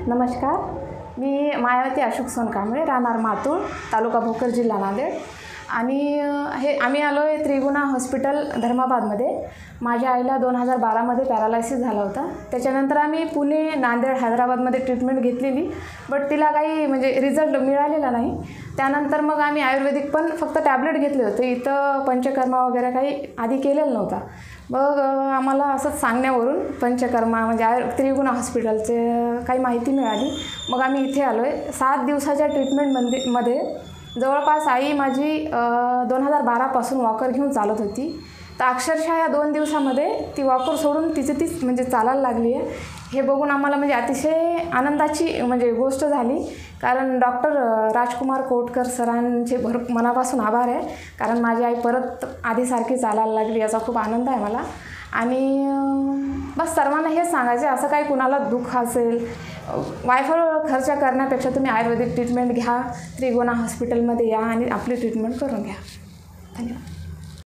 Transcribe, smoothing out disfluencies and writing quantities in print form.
नमस्कार, मी मायावती अशोक सोनकांबळे, राहणार मातूर, तालुका भोकर, जिल्हा नांदेड. आणि आम्ही आलो आहे त्रिगुणा हॉस्पिटल धर्माबादमध्ये. माझ्या आईला 2012मध्ये पॅरालायसिस झाला होता. त्याच्यानंतर आम्ही पुणे, नांदेड, हैदराबादमध्ये ट्रीटमेंट घेतलेली, बट तिला काही रिझल्ट मिळालेला नाही. त्यानंतर मग आम्ही आयुर्वेदिक पण फक्त टॅबलेट घेतले होते. इथं पंचकर्मा वगैरे काही आधी केलेलं नव्हता. मग आम्हाला असंच सांगण्यावरून पंचकर्मा त्रिगुणा हॉस्पिटलचे काही माहिती मिळाली. मग आम्ही इथे आलो आहे. 7 दिवसाच्या ट्रीटमेंटमध्ये जवळपास आई माझी 2012पासून वॉकर घेऊन चालत होती. तर अक्षरशः या 2 दिवसामध्ये ती वॉकर सोडून तीच चालायला लागली आहे. हे बघून आम्हाला अतिशय आनंदाची गोष्ट झाली. कारण डॉक्टर राजकुमार कोटकर सरांचे मनापासून आभार आहे. कारण माझी आई परत आधीसारखी चालायला लागली, याचा खूप आनंद आहे मला. आणि बस सर्वांना हेच सांगायचं, असं काही कुणाला दुःख असेल, वायफळ खर्च करण्यापेक्षा तुम्ही आयुर्वेदिक ट्रीटमेंट घ्या, त्रिगुणा हॉस्पिटलमध्ये या आणि आपली ट्रीटमेंट करून घ्या. धन्यवाद.